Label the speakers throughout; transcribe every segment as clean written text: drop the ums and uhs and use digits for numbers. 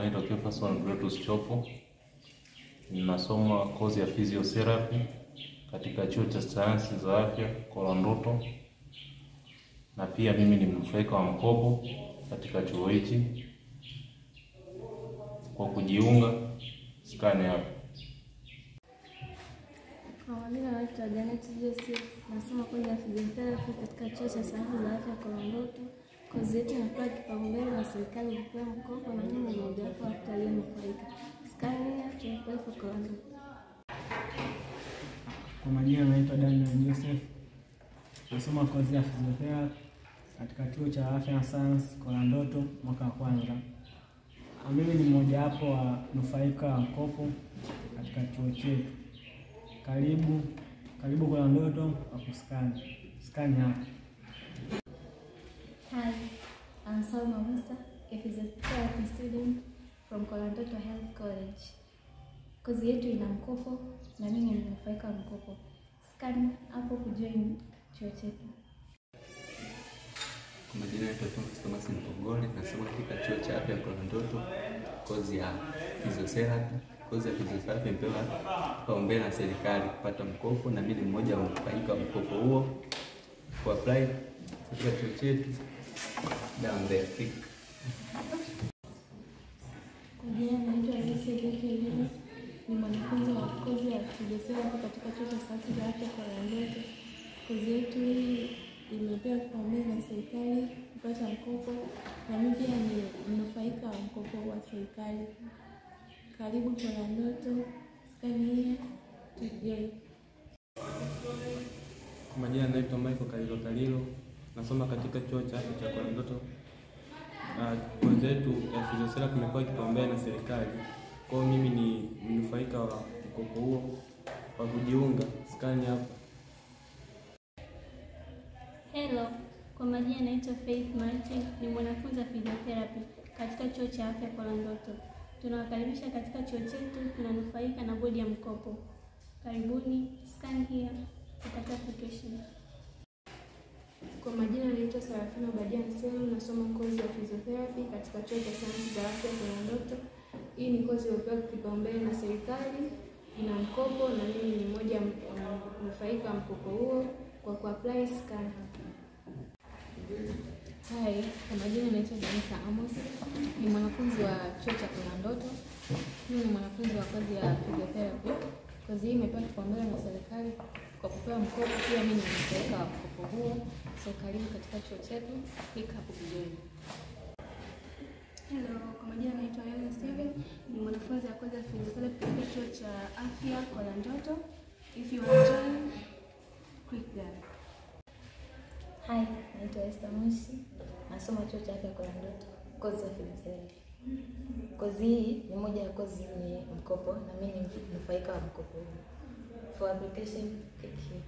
Speaker 1: naitwa Jefferson Gretus Chopo. Ninasoma kozi ya physiotherapy katika chuo cha sayansi za afya Korondoto, na pia mimi ni mnufaika wa mkopo katika chuo hichi. Kwa kujiunga, skani hapa.
Speaker 2: Mimi naitwa Janet Jesse, nasoma kozi ya physiotherapy katika chuo cha sayansi za afya Korondoto. Kozi yetu inapewa kipaumbele na serikali kupewa mkopo, na mimi ni mmoja wapo wa walionufaika. Skani ya chuo cha Korondoto.
Speaker 3: Kwa majina naitwa Daniel Joseph, nasoma kozi ya physiotherapy katika chuo cha afya na sayansi Korondoto mwaka wa kwanza. Mimi ni mmoja wapo wa nufaika wa mkopo katika chuo chetu. Karibu Korondoto kwa kuskani hapa.
Speaker 2: Hi, I'm Salma Musa, a physiotherapy student from Korondoto Health College. Kozi yetu ina mkopo na mimi ni mnufaika wa mkopo. Skani hapo kujoin chuo chetu.
Speaker 4: Kwa majina naitwa Thomas Mpogole, nasoma katika chuo cha afya Korondoto, kozi ya physiotherapy. Kozi ya physiotherapy imepewa kipaumbele na serikali kupata mkopo, na mimi ni mmoja wa mnufaika wa mkopo huo. Kwa apply katika chuo chetu down there click.
Speaker 2: Kwa jina naitwa Elise, ni mwanafunzi wa kozi ya physiotherapy katika chuo cha sayansi za afya Korondoto. Kozi yetu hii imepewa kipaumbele na serikali kupata mkopo, na mimi pia ni mnufaika wa mkopo wa serikali. Karibu Korondoto, skani ya
Speaker 5: Kwa majina naitwa Michael Kalilo, nasoma katika chuo cha afya cha Korondoto. Kozi yetu ya physiotherapy imepewa kipaumbele na serikali. Kwa hiyo mimi ni mnufaika wa mkopo huo. Kwa kujiunga, skani hapa.
Speaker 6: Hello, kwa majina naitwa Faith Martin, ni mwanafunzi wa physiotherapy katika chuo cha afya Korondoto. Tunawakaribisha katika chuo chetu, tunanufaika na bodi ya mkopo. Karibuni, scan here kupata application.
Speaker 2: Kwa majina naitwa Sarafina Badia Nselu, nasoma kozi ya physiotherapy katika chuo cha sayansi za afya Korondoto. Hii ni kozi iliyopewa kipaumbele na serikali, ina mkopo, na mimi ni mmoja wa mnufaika wa mkopo huo. Kwa kuapply, scan hapa. Hi, kwa majina naitwa Danisa Amos, ni mwanafunzi wa chuo cha Korondoto. Mimi ni mwanafunzi wa kozi ya physiotherapy. Kozi hii imepewa kipaumbele na serikali kwa kupewa mkopo, pia mimi ni mnufaika wa mkopo huo. So karibu katika chuo chetu, click hapo kujoin.
Speaker 7: Hello, kwa majina naitwa Helen Steven, ni mwanafunzi wa kozi ya physiotherapy katika chuo cha afya Korondoto. If you want to join, click there.
Speaker 2: Hi, naitwa Esther Mushi, nasoma chuo cha afya Korondoto, kozi ya physiotherapy. Kozi hii ni moja ya kozi yenye mkopo, na mimi ni mnufaika wa mkopo huu. For application, click here.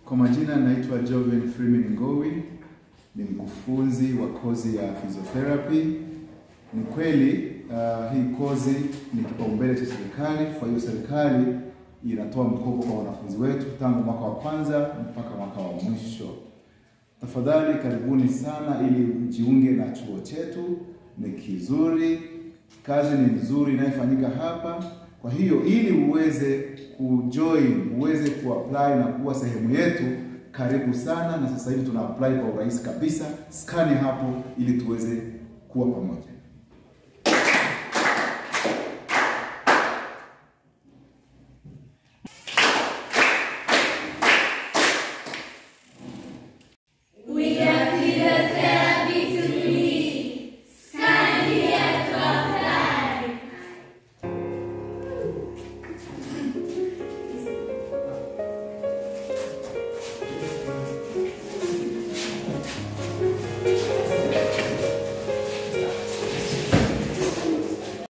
Speaker 8: Kwa majina naitwa Joven Freeman Ngowi, ni mkufunzi wa kozi ya physiotherapy. Ni kweli hii kozi ni kipaumbele cha serikali, kwa hiyo serikali inatoa mkopo kwa wanafunzi wetu tangu mwaka wa kwanza mpaka mwaka wa mwisho. Tafadhali karibuni sana ili mjiunge na chuo chetu, ni kizuri, kazi ni nzuri inayofanyika hapa. Kwa hiyo ili uweze kujoin, uweze kuapply na kuwa sehemu yetu, karibu sana, na sasa hivi tuna apply kwa urahisi kabisa. Skani hapo ili tuweze kuwa pamoja.